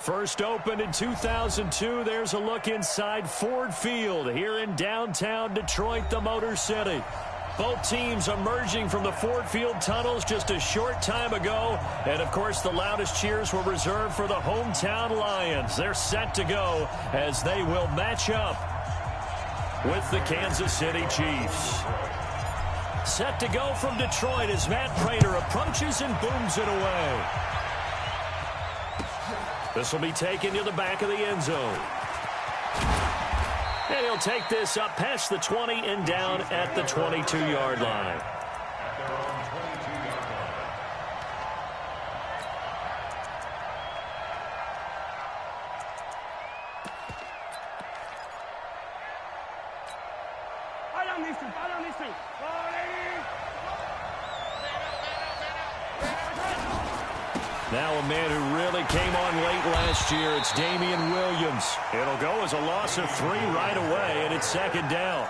First opened in 2002, there's a look inside Ford Field here in downtown Detroit, the Motor City. Both teams emerging from the Ford Field tunnels just a short time ago. And, of course, the loudest cheers were reserved for the hometown Lions. They're set to go as they will match up with the Kansas City Chiefs. Set to go from Detroit as Matt Prater approaches and booms it away. This will be taken to the back of the end zone. And he'll take this up past the 20 and down at the 22-yard line. Now a man who really came on late last year, it's Damian Williams. It'll go as a loss of 3 right away, and it's second down.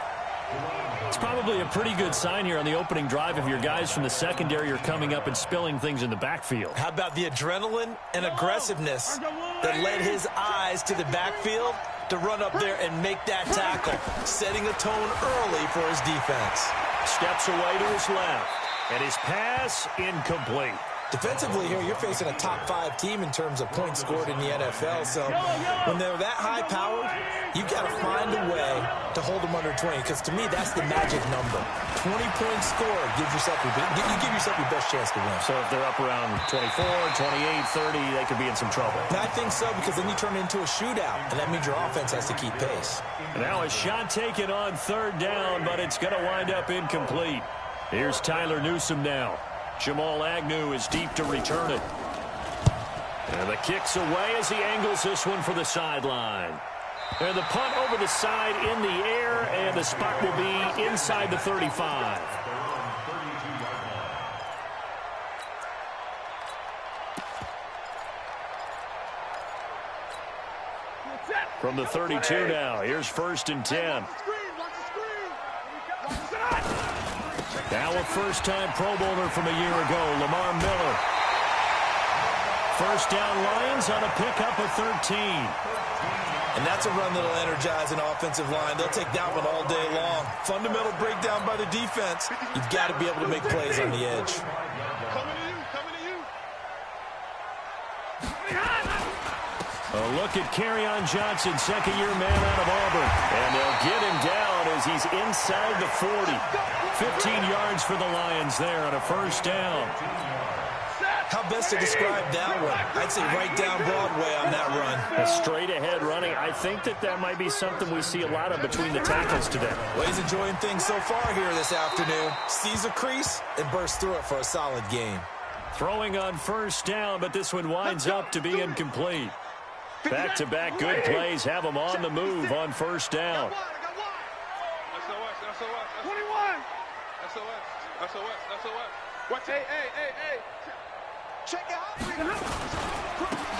It's probably a pretty good sign here on the opening drive if your guys from the secondary are coming up and spilling things in the backfield. How about the adrenaline and aggressiveness that led his eyes to the backfield to run up there and make that tackle, setting a tone early for his defense. Steps away to his left, and his pass incomplete. Defensively here, you're facing a top-5 team in terms of points scored in the NFL. So when they're that high-powered, you've got to find a way to hold them under 20. Because to me, that's the magic number. 20 points scored gives yourself you give yourself your best chance to win. So if they're up around 24, 28, 30, they could be in some trouble. And I think so, because then you turn it into a shootout, and that means your offense has to keep pace. Now a shot taken on third down, but it's going to wind up incomplete. Here's Tyler Newsome now. Jamal Agnew is deep to return it. And the kick's away as he angles this one for the sideline. And the punt over the side in the air, and the spot will be inside the 35. From the 32 now, here's 1st and 10. Now a first-time Pro Bowler from a year ago, Lamar Miller. First down Lions on a pickup of 13. And that's a run that'll energize an offensive line. They'll take that one all day long. Fundamental breakdown by the defense. You've got to be able to make plays on the edge. A look at Kerryon Johnson, second-year man out of Auburn. And they'll get him down as he's inside the 40. 15 yards for the Lions there on a first down. How best to describe that one? I'd say right down Broadway on that run. A straight-ahead running. I think that might be something we see a lot of between the tackles today. Well, he's enjoying things so far here this afternoon. Sees a crease and bursts through it for a solid game. Throwing on first down, but this one winds up to be incomplete. Back-to-back good plays have them on the move on first down.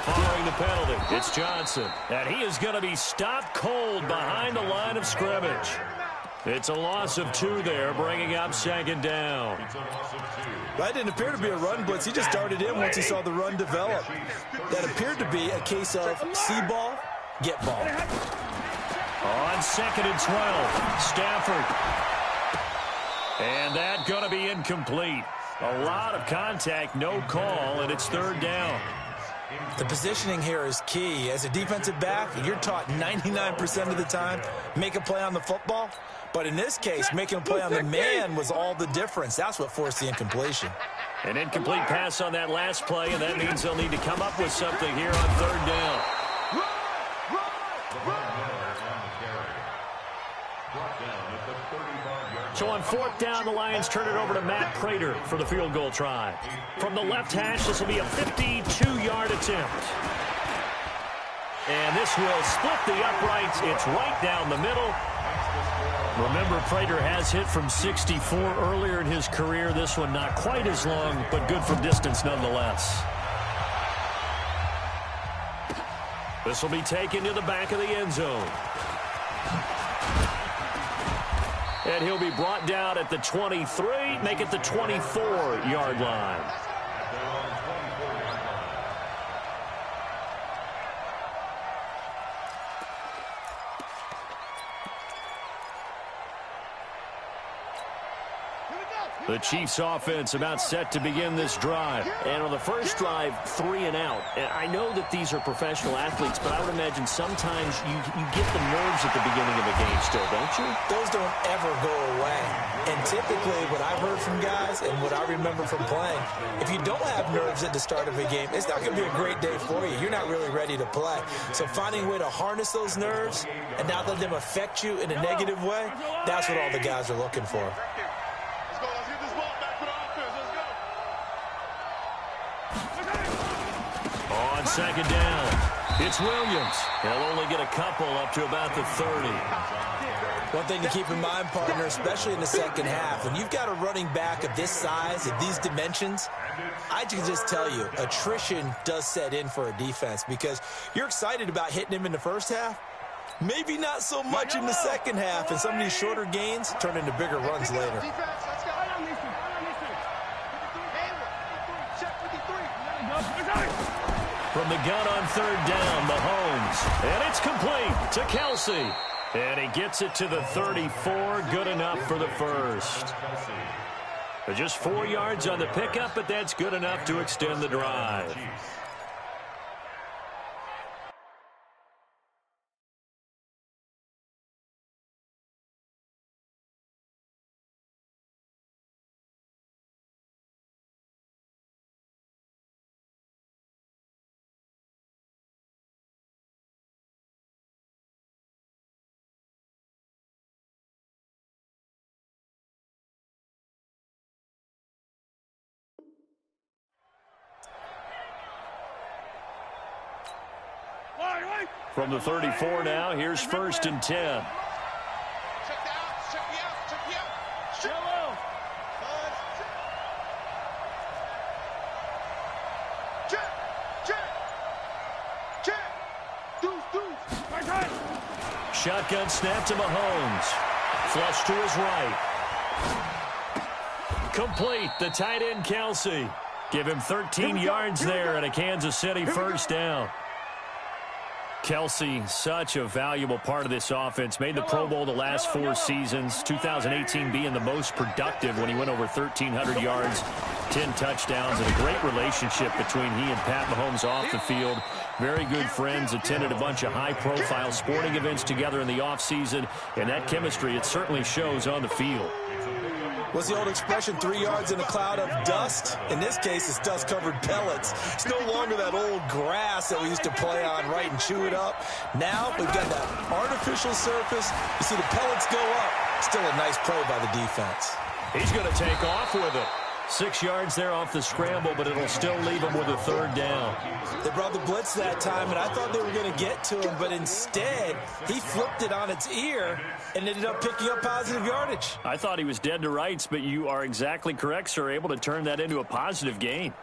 Following the penalty, it's Johnson. And he is going to be stopped cold behind the line of scrimmage. It's a loss of 2 there, bringing up second down. That didn't appear to be a run blitz. He just darted in once he saw the run develop. That appeared to be a case of see ball, get ball. On 2nd and 12, Stafford. And that going to be incomplete. A lot of contact, no call, and it's third down. The positioning here is key. As a defensive back, you're taught 99% of the time, make a play on the football. But in this case, making a play on the man was all the difference. That's what forced the incompletion. An incomplete pass on that last play, and that means they'll need to come up with something here on third down. So on 4th down, the Lions turn it over to Matt Prater for the field goal try. From the left hash, this will be a 52-yard attempt. And this will split the uprights. It's right down the middle. Remember, Prater has hit from 64 earlier in his career. This one not quite as long, but good from distance nonetheless. This will be taken to the back of the end zone. And he'll be brought down at the 23, make it the 24-yard line. The Chiefs offense about set to begin this drive. And on the first drive, 3 and out. And I know that these are professional athletes, but I would imagine sometimes you get the nerves at the beginning of a game still, don't you? Those don't ever go away. And typically what I've heard from guys and what I remember from playing, if you don't have nerves at the start of a game, it's not going to be a great day for you. You're not really ready to play. So finding a way to harness those nerves and not let them affect you in a negative way, that's what all the guys are looking for. On second down, it's Williams. He'll only get a couple up to about the 30. One thing to keep in mind, partner, especially in the second half, when you've got a running back of this size, of these dimensions, I can just tell you, attrition does set in for a defense because you're excited about hitting him in the first half. Maybe not so much in the second half, and some of these shorter gains turn into bigger runs later. From the gun on third down, Mahomes. And it's complete to Kelsey. And he gets it to the 34. Good enough for the first. Just 4 yards on the pickup, but that's good enough to extend the drive. From the 34 now, here's first and 10. Shotgun snap to Mahomes. Flush to his right. Complete. The tight end, Kelsey. Give him 13 yards there and a Kansas City first down. Kelsey, such a valuable part of this offense. Made the Pro Bowl the last 4 seasons. 2018 being the most productive when he went over 1,300 yards, 10 touchdowns, and a great relationship between he and Pat Mahomes off the field. Very good friends, attended a bunch of high-profile sporting events together in the offseason, and that chemistry, it certainly shows on the field. What's the old expression, 3 yards in a cloud of dust? In this case, it's dust-covered pellets. It's no longer that old grass that we used to play on, right, and chew it up. Now we've got that artificial surface. You see the pellets go up. Still a nice play by the defense. He's going to take off with it. 6 yards there off the scramble, but it'll still leave him with a third down. They brought the blitz that time, and I thought they were going to get to him, but instead, he flipped it on its ear and ended up picking up positive yardage. I thought he was dead to rights, but you are exactly correct, sir. Able to turn that into a positive gain.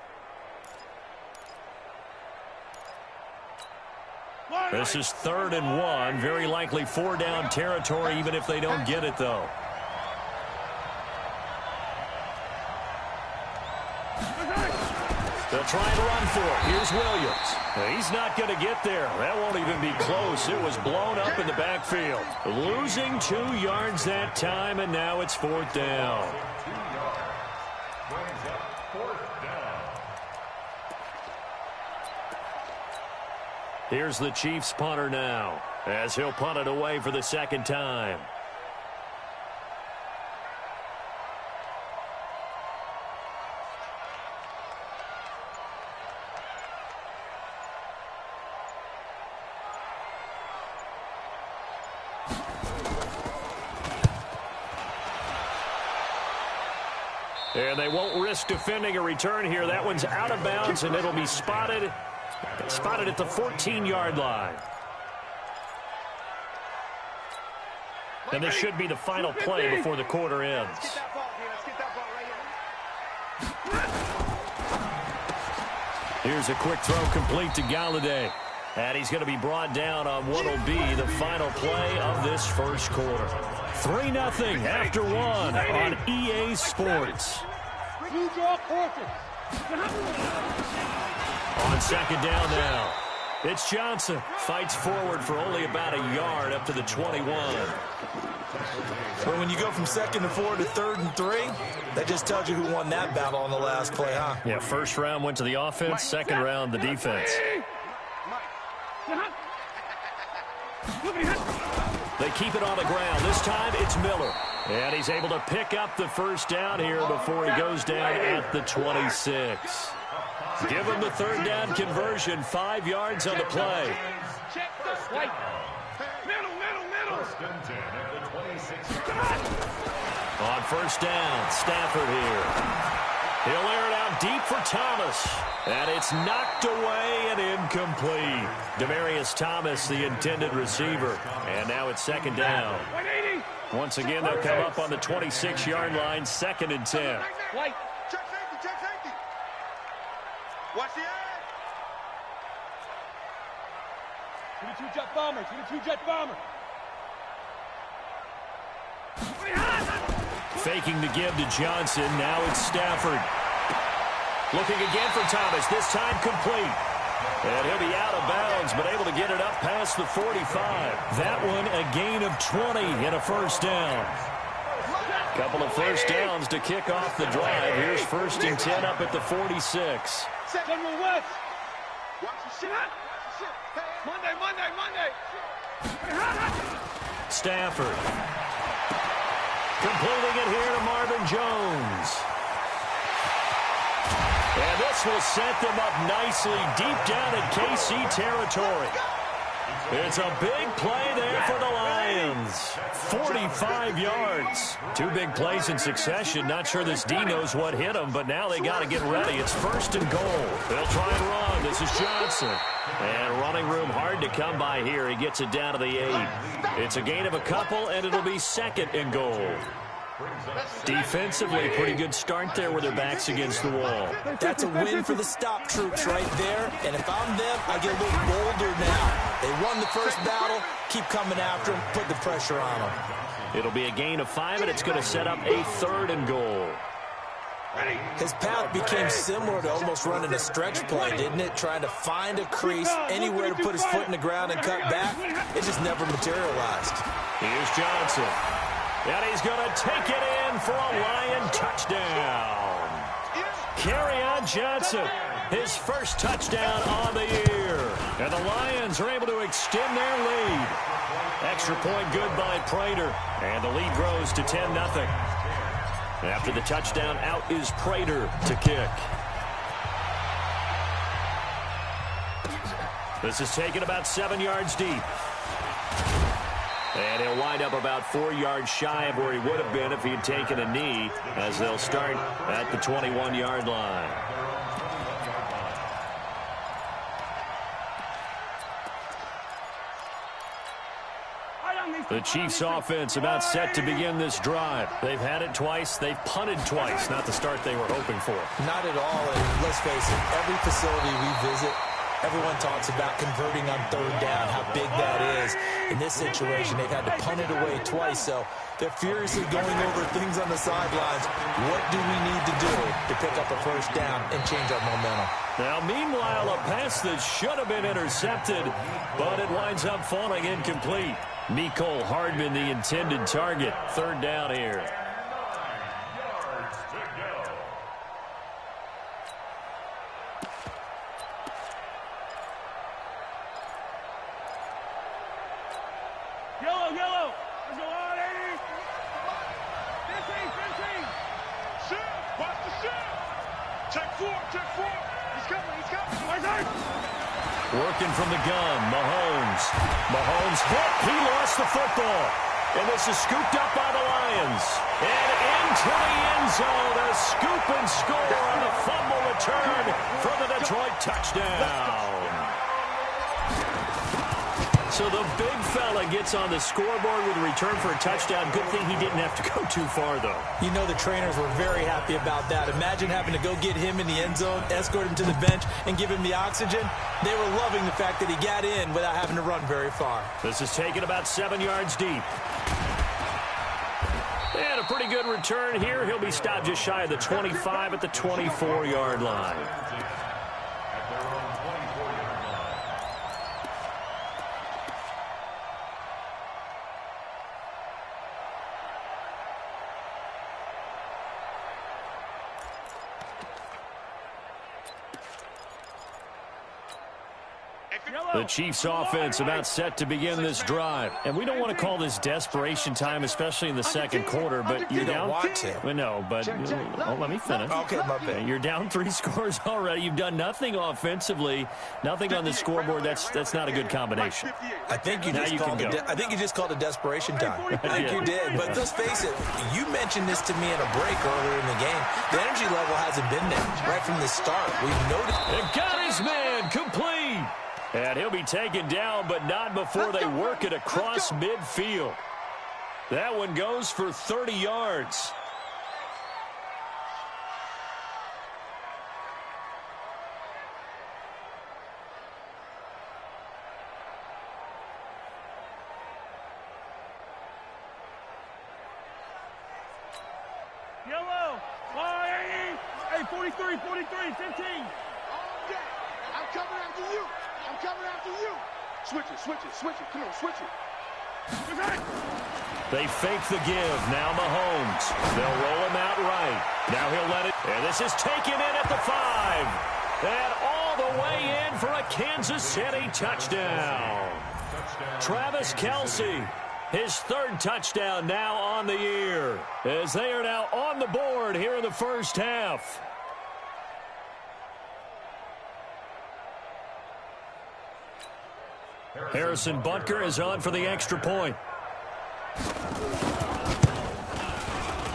This is 3rd and 1. Very likely 4-down territory, even if they don't get it, though. They'll try and run for it. Here's Williams. He's not going to get there. That won't even be close. It was blown up in the backfield. Losing 2 yards that time, and now it's 4th down. Here's the Chiefs punter now, as he'll punt it away for the second time. And they won't risk defending a return here. That one's out of bounds, and it'll be spotted at the 14-yard line. And this should be the final play before the quarter ends. Here's a quick throw complete to Galladay. And he's going to be brought down on what will be the final play of this first quarter. 3-0 after 1 on EA Sports. On second down now. It's Johnson. Fights forward for only about a yard up to the 21. Well, when you go from 2nd and 4 to 3rd and 3, that just tells you who won that battle on the last play, huh? Yeah, first round went to the offense, second round the defense. They keep it on the ground. This time it's Miller. And he's able to pick up the first down here before he goes down at the 26. Give him the 3rd down conversion, 5 yards on the play. On first down, Stafford here. He'll air it out deep for Thomas. And it's knocked away and incomplete. Demaryius Thomas, the intended receiver. And now it's 2nd down. Once again, they'll come up on the 26-yard line, 2nd and 10. Watch the edge. 22-jet bomber. 22-jet bomber. Faking the give to Johnson. Now it's Stafford. Looking again for Thomas. This time complete. And he'll be out of bounds, but able to get it up past the 45. That one a gain of 20 and a first down. Couple of first downs to kick off the drive. Here's 1st and 10 up at the 46. Stafford. Completing it here to Marvin Jones. And this will set them up nicely deep down in KC territory. It's a big play there for the Lions. 45 yards. 2 big plays in succession. Not sure this D knows what hit him, but now they got to get ready. It's 1st and goal. They'll try and run. This is Johnson. And running room hard to come by here. He gets it down to the 8. It's a gain of a couple, and it'll be 2nd and goal. Defensively, pretty good start there with their backs against the wall. That's a win for the stop troops right there. And if I'm them, I get a little bolder now. They won the first battle. Keep coming after them. Put the pressure on them. It'll be a gain of 5, and it's going to set up a 3rd and goal. His path became similar to almost running a stretch play, didn't it? Trying to find a crease, anywhere to put his foot in the ground and cut back. It just never materialized. Here's Johnson. And he's going to take it in for a Lion touchdown. Kerryon Johnson, his first touchdown on the year. And the Lions are able to extend their lead. Extra point good by Prater. And the lead grows to 10-0. After the touchdown, out is Prater to kick. This is taken about 7 yards deep. And he'll wind up about 4 yards shy of where he would have been if he had taken a knee, as they'll start at the 21-yard line. The Chiefs offense about set to begin this drive. They've had it twice. They've punted twice. Not the start they were hoping for. Not at all. And let's face it, every facility we visit, everyone talks about converting on 3rd down, how big that is. In this situation, they've had to punt it away twice, so they're furiously going over things on the sidelines. What do we need to do to pick up a first down and change our momentum? Now, meanwhile, a pass that should have been intercepted, but it winds up falling incomplete. Mecole Hardman, the intended target. 3rd down here. Yellow. Let's go on, 80. 15. Shift. Watch the shift. Check 4. He's coming. Working from the gun, Mahomes. Mahomes hit. He lost the football. And this is scooped up by the Lions. And into the end zone, a scoop and score on a fumble return for the Detroit touchdown. So the big fella gets on the scoreboard with a return for a touchdown. Good thing he didn't have to go too far, though. You know the trainers were very happy about that. Imagine having to go get him in the end zone, escort him to the bench, and give him the oxygen. They were loving the fact that he got in without having to run very far. This is taken about 7 yards deep. And a pretty good return here. He'll be stopped just shy of the 25 at the 24-yard line. The Chiefs offense about set to begin this drive. And we don't want to call this desperation time, especially in the second quarter, but you're down. Want to. Well, no, but let me finish. Okay, my bad. You're down 3 scores already. You've done nothing offensively, nothing on the scoreboard. That's not a good combination. I think you just called it desperation time. I think you did. But let's face it, you mentioned this to me in a break earlier in the game. The energy level hasn't been there right from the start. We've noticed. They've got his man complete. And he'll be taken down, but not before they work it across midfield. That one goes for 30 yards. Yellow. Hey, 43, 15. I'm coming after you. Switch it. Come on, switch it. They fake the give. Now Mahomes. They'll roll him out right. Now he'll let it. And this is taken in at the 5. And all the way in for a Kansas City touchdown. Travis Kelce, his 3rd touchdown now on the year, as they are now on the board here in the first half. Harrison Butker is on for the extra point.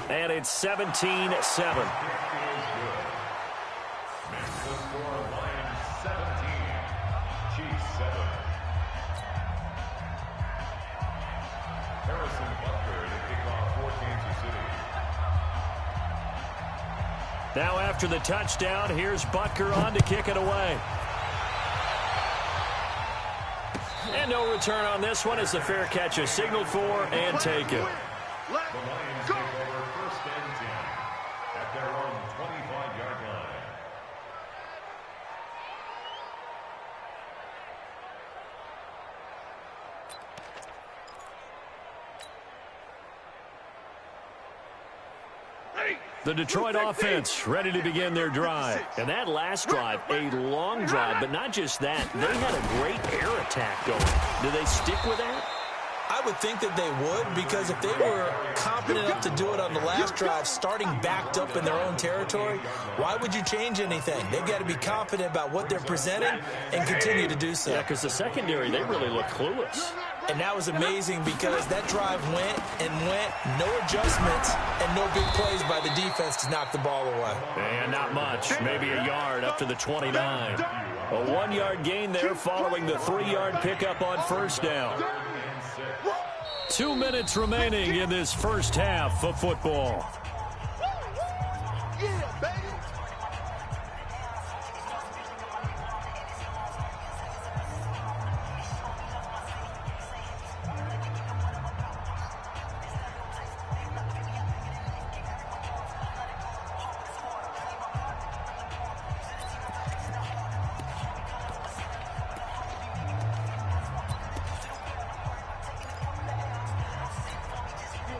And it's 17-7. Now after the touchdown, here's Butker on to kick it away. And no return on this one as the fair catch is signaled for and taken. The Lions take over 1st and 10 at their own 25-yard line. The Detroit offense ready to begin their drive. And that last drive, a long drive, but not just that. They had a great air attack going. Do they stick with that? I would think that they would, because if they were confident enough to do it on the last drive, starting backed up in their own territory, why would you change anything? They've got to be confident about what they're presenting and continue to do so. Yeah, because the secondary, they really look clueless. And that was amazing because that drive went, no adjustments, and no big plays by the defense to knock the ball away. And not much, maybe a yard up to the 29. A 1-yard gain there following the 3-yard pickup on first down. 2 minutes remaining in this first half of football. Yeah, baby.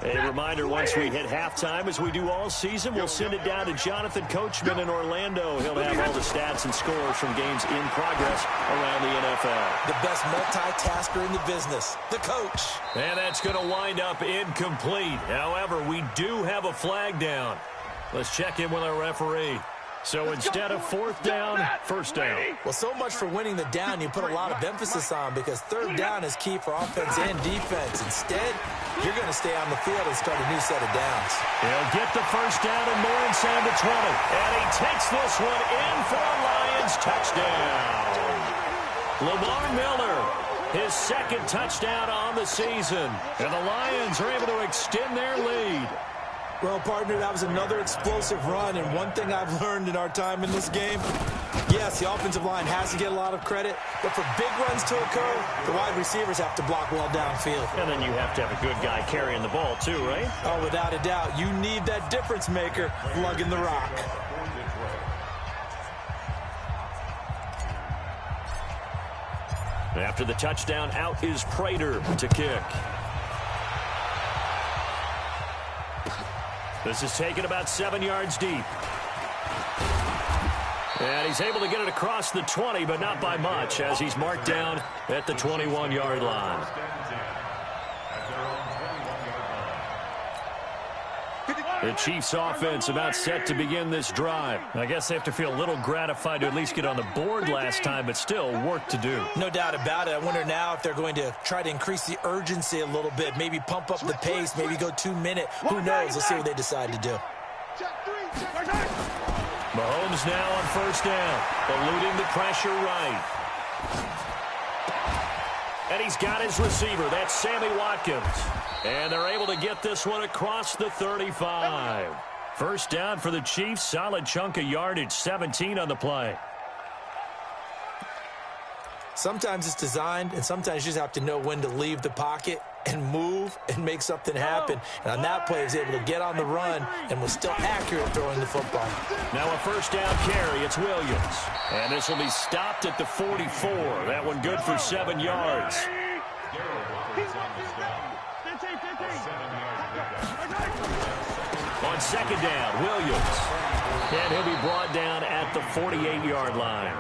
A reminder, once we hit halftime, as we do all season, we'll send it down to Jonathan Coachman in Orlando. He'll have all the stats and scores from games in progress around the NFL. The best multitasker in the business, the coach. And that's going to wind up incomplete. However, we do have a flag down. Let's check in with our referee. So instead of 4th down, 1st down. Well, so much for winning the down you put a lot of emphasis on, because 3rd down is key for offense and defense. Instead, you're going to stay on the field and start a new set of downs. He'll get the 1st down and more inside the 20. And he takes this one in for a Lions touchdown. Lamar Miller, his 2nd touchdown on the season. And the Lions are able to extend their lead. Well, partner, that was another explosive run, and one thing I've learned in our time in this game, yes, the offensive line has to get a lot of credit, but for big runs to occur, the wide receivers have to block well downfield. And then you have to have a good guy carrying the ball too, right? Oh, without a doubt. You need that difference maker lugging the rock. After the touchdown, out is Prater to kick. This is taken about 7 yards deep. And he's able to get it across the 20, but not by much, as he's marked down at the 21-yard line. The Chiefs offense about set to begin this drive. I guess they have to feel a little gratified to at least get on the board last time, but still work to do. No doubt about it. I wonder now if they're going to try to increase the urgency a little bit, maybe pump up the pace, maybe go 2 minute. Who knows? Let's see what they decide to do. Mahomes now on first down, eluding the pressure right. And he's got his receiver. That's Sammy Watkins. And they're able to get this one across the 35. First down for the Chiefs. Solid chunk of yardage, 17 on the play. Sometimes it's designed, and sometimes you just have to know when to leave the pocket and move and make something happen. And on that play, he was able to get on the run and was still accurate throwing the football. Now a first down carry. It's Williams. And this will be stopped at the 44. That one good for 7 yards. On second down, Williams. And he'll be brought down at the 48-yard line.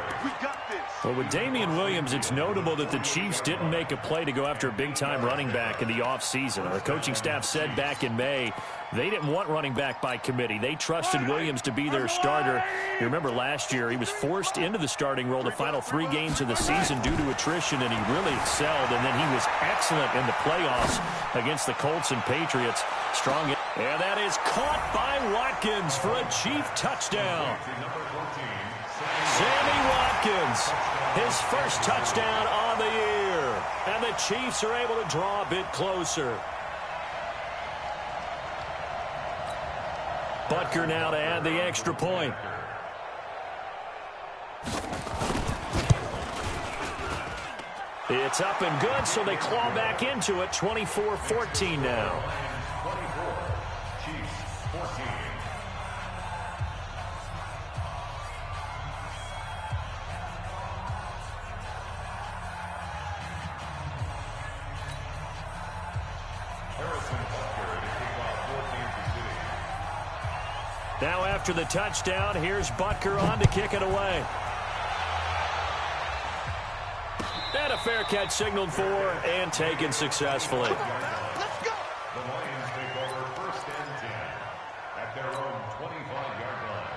Well, with Damian Williams, it's notable that the Chiefs didn't make a play to go after a big-time running back in the offseason. The coaching staff said back in May they didn't want running back by committee. They trusted Williams to be their starter. You remember last year he was forced into the starting role the final 3 games of the season due to attrition, and he really excelled. And then he was excellent in the playoffs against the Colts and Patriots. Strong. And that is caught by Watkins for a Chief touchdown. Sammy Watkins, his first touchdown on the year. And the Chiefs are able to draw a bit closer. Butker now to add the extra point. It's up and good, so they claw back into it. 24-14 now. 24, Chiefs 14. Now after the touchdown, here's Butker on to kick it away. And a fair catch signaled for and taken successfully. Let's go. The Lions take over first and 10 at their own 25-yard line.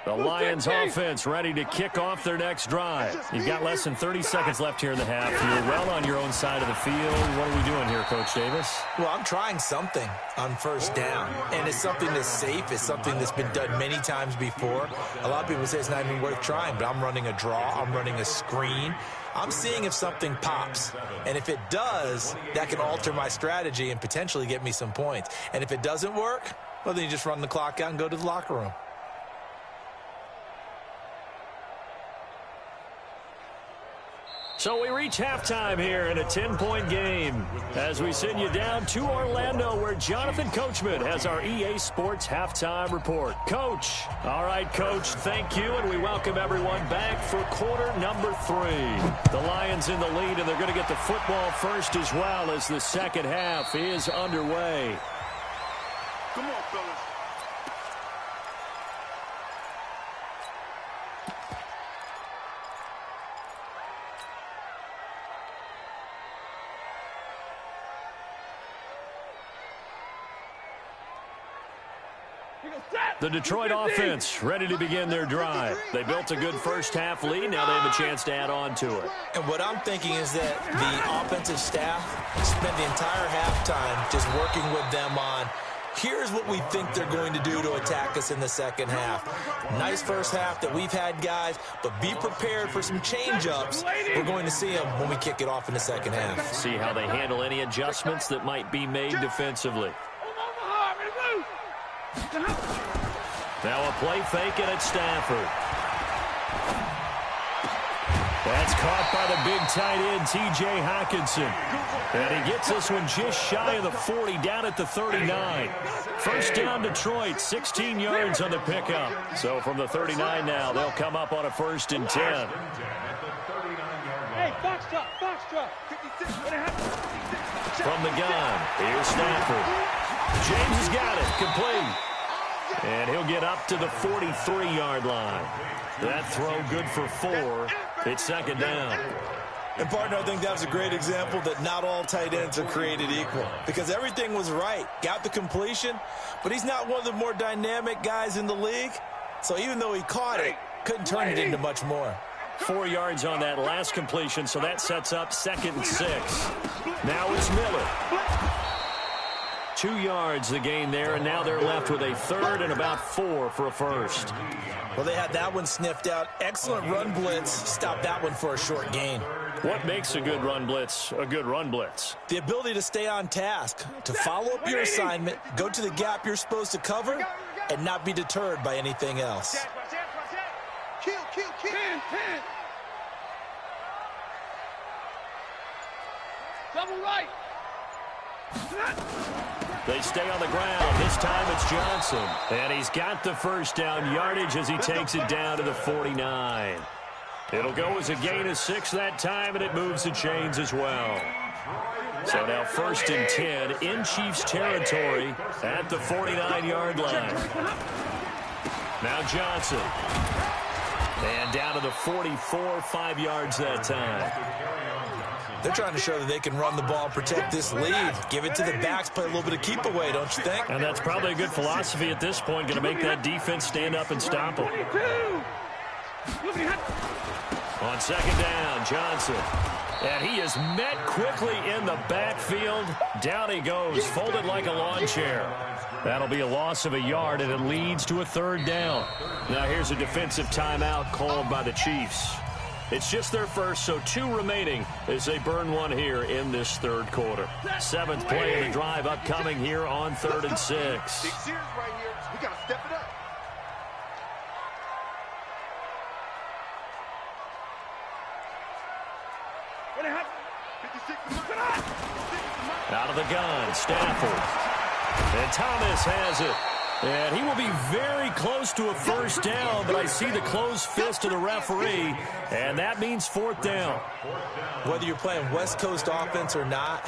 The Lions offense ready to kick off their next drive. You've got less than 30 seconds left here in the half. You're well on your own side of the field. What are we doing here, Coach Davis? Well, I'm trying something on first down, and it's something that's safe. It's something that's been done many times before. A lot of people say it's not even worth trying, but I'm running a draw. I'm running a screen. I'm seeing if something pops, and if it does, that can alter my strategy and potentially get me some points. And if it doesn't work, well, then you just run the clock out and go to the locker room. So we reach halftime here in a 10-point game as we send you down to Orlando, where Jonathan Coachman has our EA Sports halftime report. Coach. All right, Coach, thank you, and we welcome everyone back for quarter number 3. The Lions in the lead, and they're going to get the football first as well as the second half is underway. Come on, fellas. The Detroit offense ready to begin their drive. They built a good first-half lead. Now they have a chance to add on to it. And what I'm thinking is that the offensive staff spent the entire halftime just working with them on, here's what we think they're going to do to attack us in the second half. Nice first half that we've had, guys, but be prepared for some change-ups. We're going to see them when we kick it off in the second half. See how they handle any adjustments that might be made defensively. Now a play fake, and it's Stafford. That's caught by the big tight end, T.J. Hockenson. And he gets this one just shy of the 40, down at the 39. First down, Detroit, 16 yards on the pickup. So from the 39 now, they'll come up on a 1st and 10. From the gun, here's Stafford. James has got it, complete. And he'll get up to the 43-yard line. That throw good for 4. It's second down. And, partner, I think that was a great example that not all tight ends are created equal. Because everything was right. Got the completion, but he's not one of the more dynamic guys in the league. So even though he caught it, couldn't turn it into much more. 4 yards on that last completion, so that sets up 2nd and 6. Now it's Miller. 2 yards the gain there, and now they're left with a 3rd and about 4 for a first. Well, they had that one sniffed out. Excellent run blitz. Stopped that one for a short gain. What makes a good run blitz a good run blitz? The ability to stay on task, to follow up your assignment, go to the gap you're supposed to cover, and not be deterred by anything else. Kill. Double right. They stay on the ground. This time it's Johnson. And he's got the first down yardage as he takes it down to the 49. It'll go as a gain of 6 that time, and it moves the chains as well. So now 1st and 10 in Chiefs territory at the 49-yard line. Now Johnson. And down to the 44, 5 yards that time. They're trying to show that they can run the ball and protect this lead. Give it to the backs, play a little bit of keep away, don't you think? And that's probably a good philosophy at this point, going to make that defense stand up and stop them. On 2nd down, Johnson. And he is met quickly in the backfield. Down he goes, folded like a lawn chair. That'll be a loss of a yard, and it leads to a 3rd down. Now here's a defensive timeout called by the Chiefs. It's just their first, so 2 remaining as they burn one here in this 3rd quarter. 7th play of the drive upcoming here on 3rd and 6. Big series right here. We got to step it up. Out of the gun, Stafford. And Thomas has it. And he will be very close to a first down, but I see the closed fist of the referee, and that means 4th down. Whether you're playing West Coast offense or not,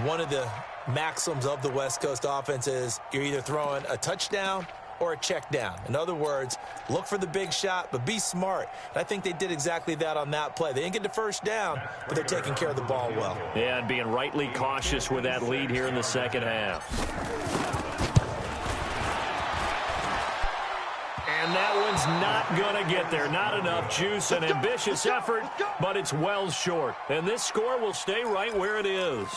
one of the maxims of the West Coast offense is you're either throwing a touchdown or a check down. In other words, look for the big shot, but be smart. And I think they did exactly that on that play. They didn't get the first down, but they're taking care of the ball well. Yeah, and being rightly cautious with that lead here in the second half. And that one's not going to get there. Not enough juice, an ambitious effort, but it's well short. And this score will stay right where it is.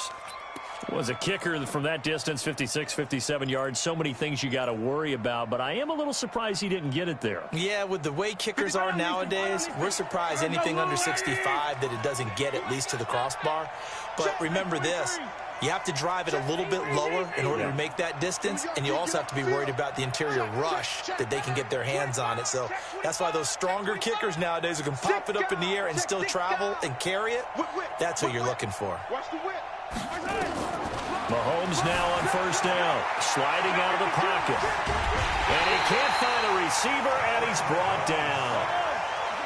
Was a kicker from that distance, 56, 57 yards. So many things you got to worry about, but I am a little surprised he didn't get it there. Yeah, with the way kickers are nowadays, we're surprised anything under 65 that it doesn't get at least to the crossbar. But remember this, you have to drive it a little bit lower in order to make that distance, and you also have to be worried about the interior rush that they can get their hands on it. So that's why those stronger kickers nowadays who can pop it up in the air and still travel and carry it, that's what you're looking for. Mahomes now on first down, sliding out of the pocket. And he can't find a receiver, and he's brought down.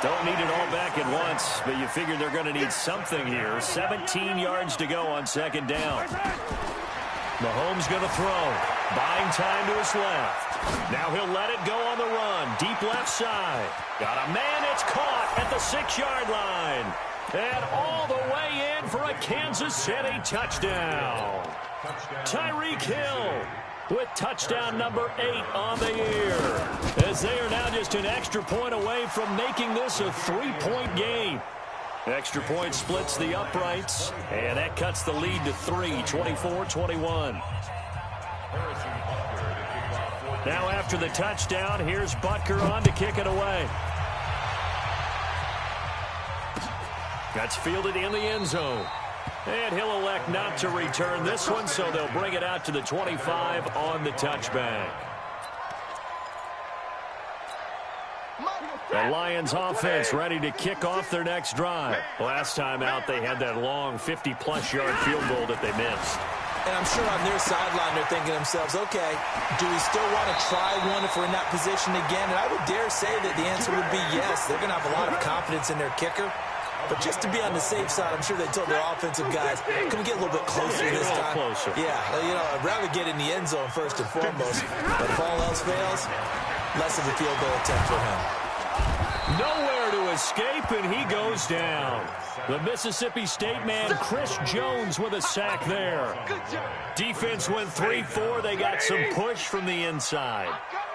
Don't need it all back at once, but you figure they're going to need something here. 17 yards to go on second down. Mahomes going to throw. Buying time to his left. Now he'll let it go on the run. Deep left side. Got a man. It's caught at the 6-yard line. And all the way in for a Kansas City touchdown. Tyreek Hill with touchdown number 8 on the year, as they are now just an extra point away from making this a 3-point game. Extra point splits the uprights, and that cuts the lead to 3, 24-21. Now after the touchdown, here's Butker on to kick it away. That's fielded in the end zone. And he'll elect not to return this one, so they'll bring it out to the 25 on the touchback. The Lions offense ready to kick off their next drive. Last time out, they had that long 50-plus yard field goal that they missed. And I'm sure on their sideline they're thinking to themselves, okay, do we still want to try one if we're in that position again? And I would dare say that the answer would be yes. They're going to have a lot of confidence in their kicker. But just to be on the safe side, I'm sure they told their offensive guys, can we get a little bit closer this time? Closer. Yeah, you know, I'd rather get in the end zone first and foremost. But if all else fails, less of a field goal attempt for him. Nowhere to escape, and he goes down. The Mississippi State man, Chris Jones, with a sack there. Defense went 3-4. They got some push from the inside.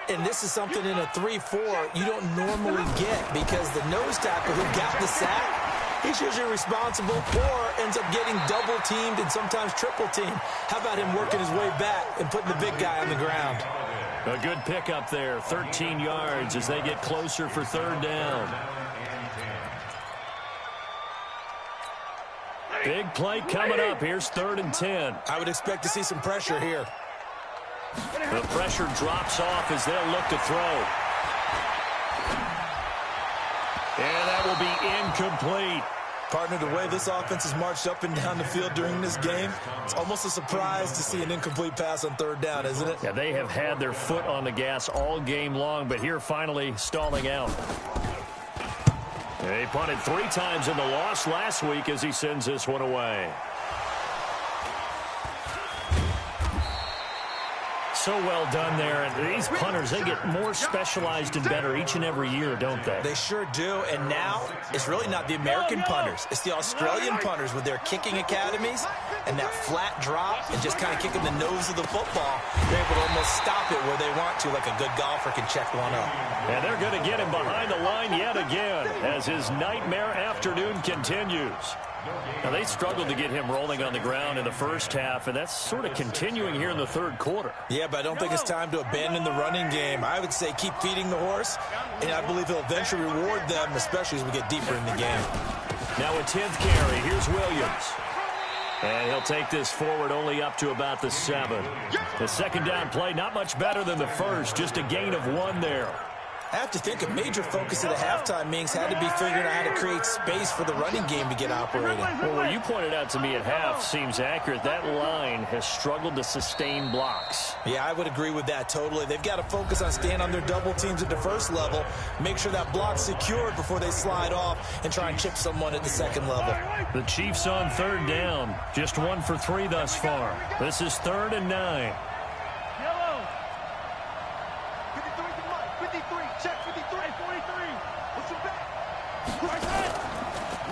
And this is something in a 3-4 you don't normally get, because the nose tackle who got the sack, he's usually responsible or ends up getting double-teamed and sometimes triple-teamed. How about him working his way back and putting the big guy on the ground? A good pickup there, 13 yards as they get closer for third down. Big play coming up. Here's 3rd and 10. I would expect to see some pressure here. The pressure drops off as they'll look to throw. And that will be incomplete. Partner, the way this offense has marched up and down the field during this game, it's almost a surprise to see an incomplete pass on 3rd down, isn't it? Yeah, they have had their foot on the gas all game long, but here finally stalling out. He punted 3 times in the loss last week as he sends this one away. So well done there. And these punters, they get more specialized and better each and every year, don't they? They sure do. And now it's really not the American punters. It's the Australian punters with their kicking academies and that flat drop and just kind of kicking the nose of the football. They're able to almost stop it where they want to, like a good golfer can check one up. And they're going to get him behind the line yet again as his nightmare afternoon continues. Now, they struggled to get him rolling on the ground in the first half, and that's sort of continuing here in the 3rd quarter. Yeah, but I don't think it's time to abandon the running game. I would say keep feeding the horse, and I believe he'll eventually reward them, especially as we get deeper in the game. Now a 10th carry. Here's Williams. And he'll take this forward only up to about the 7. The 2nd down play, not much better than the first, just a gain of 1 there. I have to think a major focus of the halftime meetings had to be figuring out how to create space for the running game to get operating. Well, what you pointed out to me at half seems accurate. That line has struggled to sustain blocks. Yeah, I would agree with that totally. They've got to focus on staying on their double teams at the first level, make sure that block's secured before they slide off and try and chip someone at the 2nd level. The Chiefs on 3rd down. Just 1 for 3 thus far. This is 3rd and 9.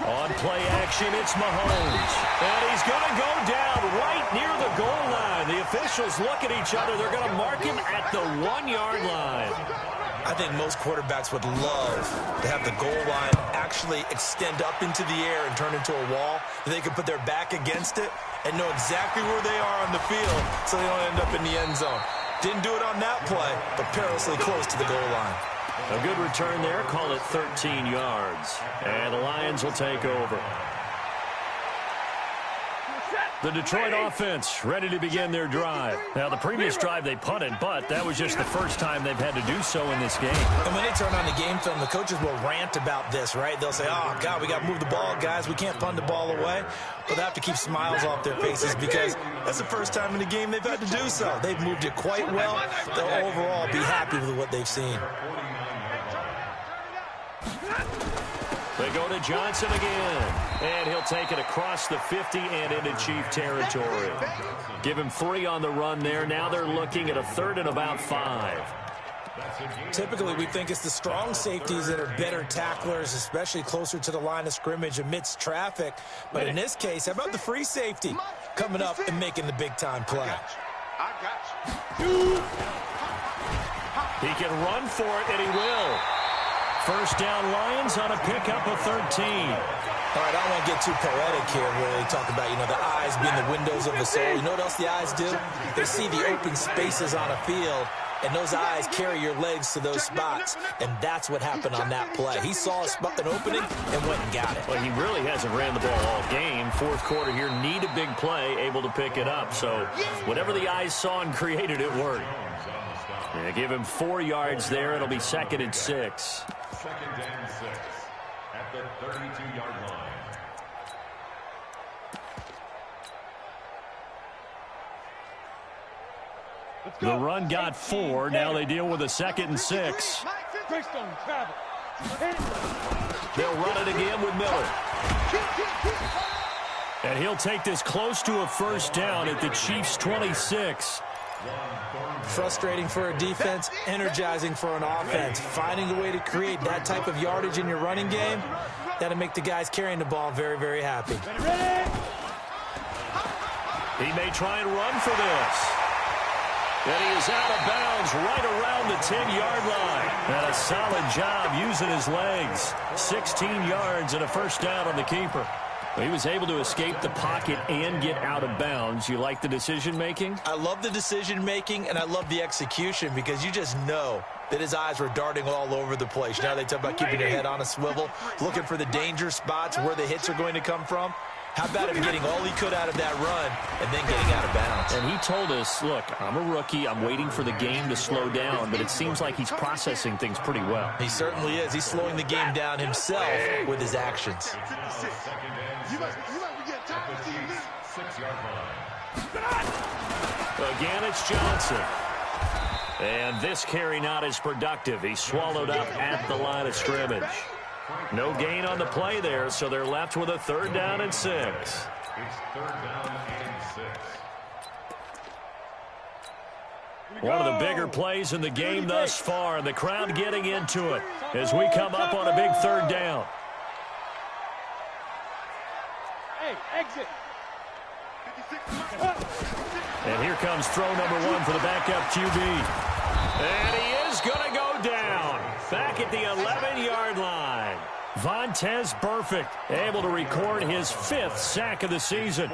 On play action, it's Mahomes. And he's going to go down right near the goal line. The officials look at each other. They're going to mark him at the 1-yard line. I think most quarterbacks would love to have the goal line actually extend up into the air and turn into a wall. They can put their back against it and know exactly where they are on the field so they don't end up in the end zone. Didn't do it on that play, but perilously close to the goal line. A good return there. Call it 13 yards. And the Lions will take over. The Detroit offense ready to begin their drive. Now, the previous drive they punted, but that was just the first time they've had to do so in this game. And when they turn on the game film, the coaches will rant about this, right? They'll say, oh, God, we got to move the ball, guys. We can't punt the ball away. But they have to keep smiles off their faces because that's the first time in the game they've had to do so. They've moved it quite well. They'll overall be happy with what they've seen. They go to Johnson again, and he'll take it across the 50 and into Chief territory. Give him 3 on the run there. Now they're looking at a 3rd and about 5. Typically, we think it's the strong safeties that are better tacklers, especially closer to the line of scrimmage amidst traffic. But in this case, how about the free safety coming up and making the big-time play? I got you. He can run for it, and he will. First down, Lions on a pickup of 13. All right, I don't want to get too poetic here where they talk about, the eyes being the windows of the soul. You know what else the eyes do? They see the open spaces on a field, and those eyes carry your legs to those spots. And that's what happened on that play. He saw an opening and went and got it. Well, he really hasn't ran the ball all game. 4th quarter here, need a big play, able to pick it up. So whatever the eyes saw and created, it worked. Yeah, give him 4 yards there. It'll be 2nd and 6. 2nd and 6 at the 32-yard line. The run got 4. Now they deal with a 2nd and 6. They'll run it again with Miller. And he'll take this close to a first down at the Chiefs' 26. Frustrating for a defense, energizing for an offense. Finding a way to create that type of yardage in your running game, that'll make the guys carrying the ball very, very happy. He may try and run for this. And he is out of bounds right around the 10-yard line. And a solid job using his legs. 16 yards and a first down on the keeper. He was able to escape the pocket and get out of bounds. You like the decision-making? I love the decision-making, and I love the execution because you just know that his eyes were darting all over the place. Now they talk about keeping your head on a swivel, looking for the danger spots where the hits are going to come from. How about him getting all he could out of that run and then getting out of bounds? And he told us, look, I'm a rookie. I'm waiting for the game to slow down, but it seems like he's processing things pretty well. He certainly is. He's slowing the game down himself with his actions. Again, it's Johnson. And this carry not as productive. He's swallowed up at the line of scrimmage. No gain on the play there, so they're left with a 3rd down and 6. It's 3rd down and 6. One of the bigger plays in the game thus far, and the crowd getting into it as we come up on a big 3rd down. Hey, exit. And here comes throw number 1 for the backup QB. And he is going to go down. Back at the 11-yard line. Vontaze Burfict able to record his 5th sack of the season.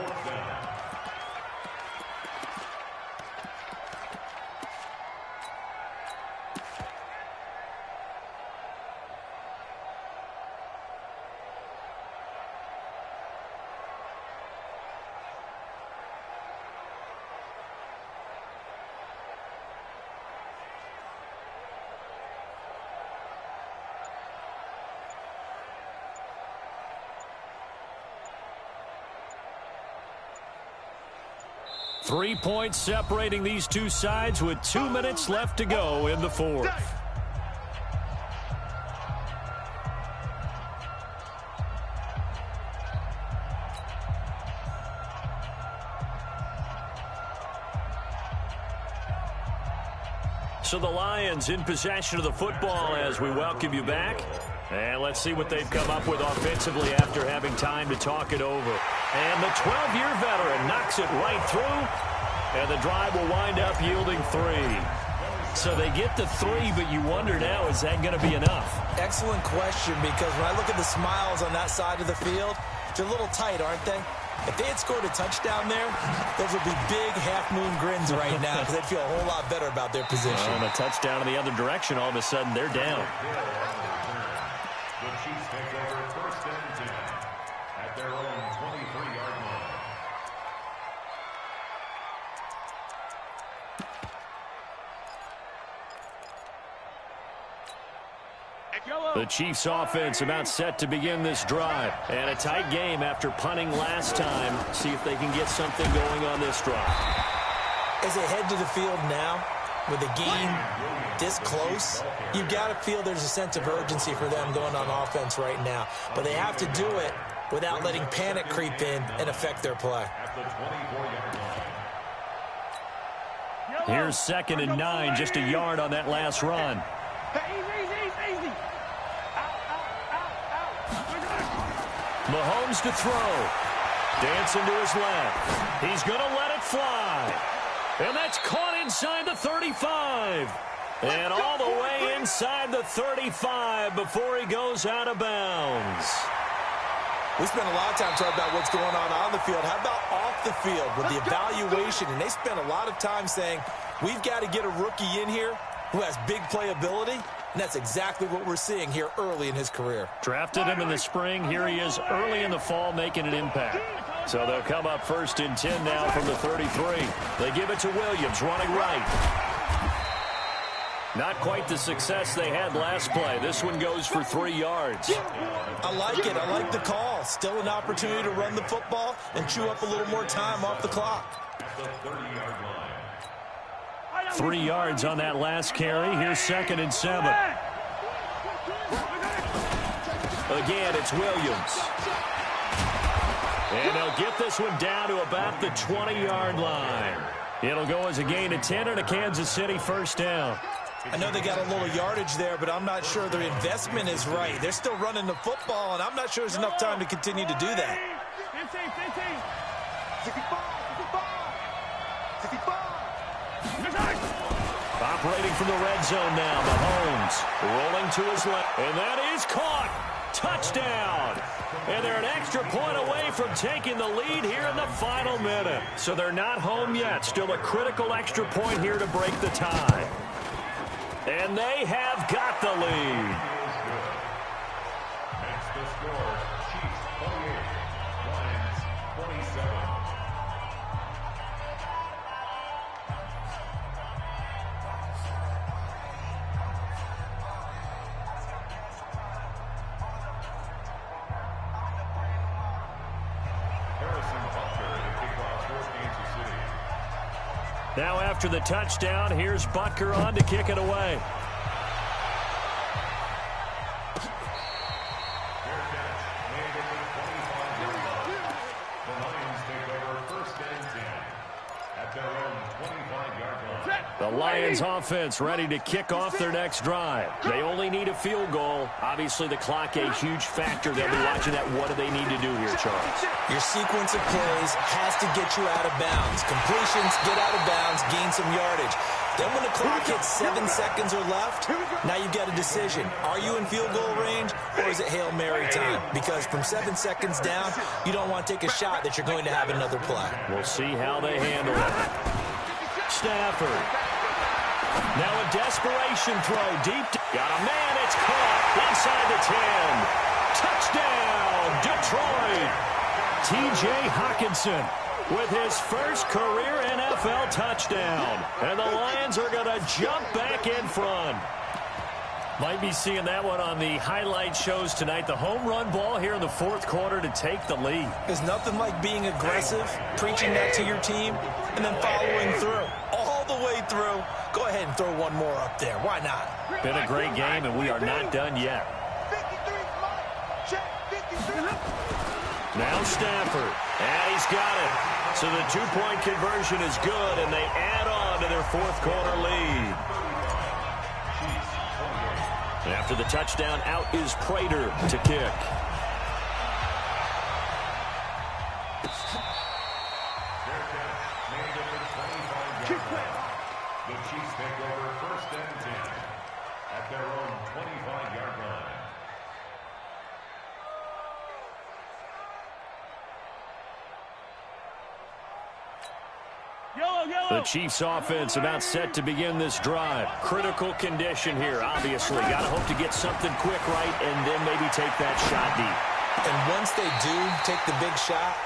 Three points separating these two sides with 2 minutes left to go in the 4th. So the Lions in possession of the football as we welcome you back. And let's see what they've come up with offensively after having time to talk it over. And the 12-year veteran knocks it right through. And the drive will wind up yielding 3. So they get the 3, but you wonder now, is that going to be enough? Excellent question, because when I look at the smiles on that side of the field, they're a little tight, aren't they? If they had scored a touchdown there, those would be big half-moon grins right now because they'd feel a whole lot better about their position. And a touchdown in the other direction, all of a sudden they're down. The Chiefs take over 1st and 10 at their own 23-yard line. The Chiefs offense about set to begin this drive. And a tight game after punting last time. See if they can get something going on this drive. As they head to the field now, with a game this close, you've got to feel there's a sense of urgency for them going on offense right now. But they have to do it without letting panic creep in and affect their play. Here's 2nd and 9, just a yard on that last run. Mahomes to throw. Dancing to his left. He's going to let it fly. And that's caught inside the 35. And all the way inside the 35 before he goes out of bounds. We spent a lot of time talking about what's going on the field. How about off the field with the evaluation? And they spent a lot of time saying, we've got to get a rookie in here who has big playability. And that's exactly what we're seeing here early in his career. Drafted him in the spring. Here he is early in the fall making an impact. So they'll come up 1st and 10 now from the 33. They give it to Williams running right. Not quite the success they had last play. This one goes for 3 yards. I like it. I like the call. Still an opportunity to run the football and chew up a little more time off the clock. 3 yards on that last carry. Here's 2nd and 7. Again, it's Williams. And they'll get this one down to about the 20-yard line. It'll go as a gain of 10 and a Kansas City first down. I know they got a little yardage there, but I'm not sure their investment is right. They're still running the football, and I'm not sure there's enough time to continue to do that. 15, 65, 65. Operating from the red zone now, Mahomes rolling to his left, and that is caught. Touchdown. And they're an extra point away from taking the lead here in the final minute. So they're not home yet. Still a critical extra point here to break the tie. And they have got the lead. Makes the score Chiefs 28, Lions 27. Now after the touchdown, here's Butker on to kick it away. The Lions take over first and 10 at their own 25-yard line. The Lions offense ready to kick off their next drive. They only need a field goal. Obviously, the clock a huge factor. They'll be watching that. What do they need to do here, Charles? Your sequence of plays has to get you out of bounds. Completions, get out of bounds, gain some yardage. Then when the clock hits 7 seconds or left, now you've got a decision. Are you in field goal range, or is it Hail Mary time? Because from 7 seconds down, you don't want to take a shot that you're going to have another play. We'll see how they handle it. Stafford. Now a desperation throw deep. Got a man. It's caught inside the 10. Touchdown, Detroit. T.J. Hockenson with his first career NFL touchdown. And the Lions are going to jump back in front. Might be seeing that one on the highlight shows tonight. The home run ball here in the fourth quarter to take the lead. There's nothing like being aggressive, preaching that to your team, and then following through. All the way through. Go ahead and throw one more up there. Why not? Been a great game, and we are not done yet. Now Stafford. And he's got it. So the two-point conversion is good, and they add on to their fourth quarter lead. And after the touchdown, out is Prater to kick. The Chiefs take over first and 10 at their own 25-yard line. The Chiefs offense about set to begin this drive. Critical condition here, obviously. Got to hope to get something quick right and then maybe take that shot deep. And once they do take the big shot,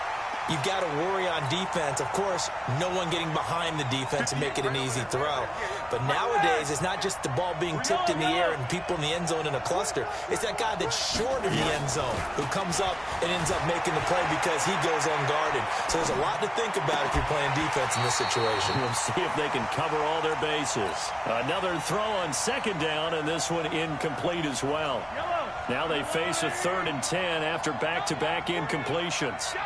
you've got to worry on defense. Of course, no one getting behind the defense and make it an easy throw. But nowadays, it's not just the ball being tipped in the air and people in the end zone in a cluster. It's that guy that's short of the end zone who comes up and ends up making the play because he goes unguarded. So there's a lot to think about if you're playing defense in this situation. We'll see if they can cover all their bases. Another throw on second down, and this one incomplete as well. Now they face a 3rd and 10 after back-to-back incompletions.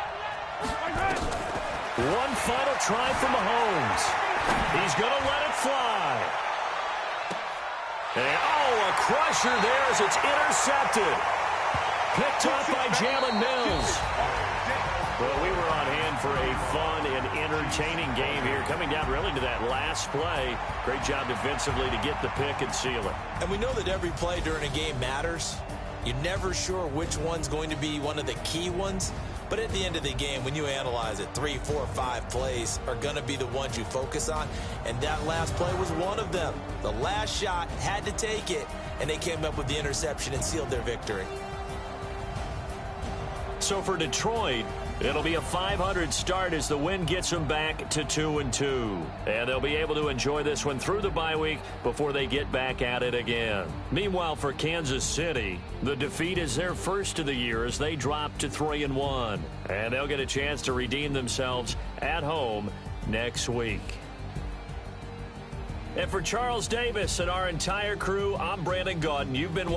One final try from Mahomes. He's going to let it fly. And, a crusher there as it's intercepted. Picked up by Jalen Mills. Well, we were on hand for a fun and entertaining game here, coming down really to that last play. Great job defensively to get the pick and seal it. And we know that every play during a game matters. You're never sure which one's going to be one of the key ones. But at the end of the game, when you analyze it, 3, 4, 5 plays are going to be the ones you focus on. And that last play was one of them. The last shot had to take it, and they came up with the interception and sealed their victory. So for Detroit, it'll be a 500 start as the win gets them back to 2-2. And they'll be able to enjoy this one through the bye week before they get back at it again. Meanwhile, for Kansas City, the defeat is their first of the year as they drop to 3-1. And they'll get a chance to redeem themselves at home next week. And for Charles Davis and our entire crew, I'm Brandon Gaudin. You've been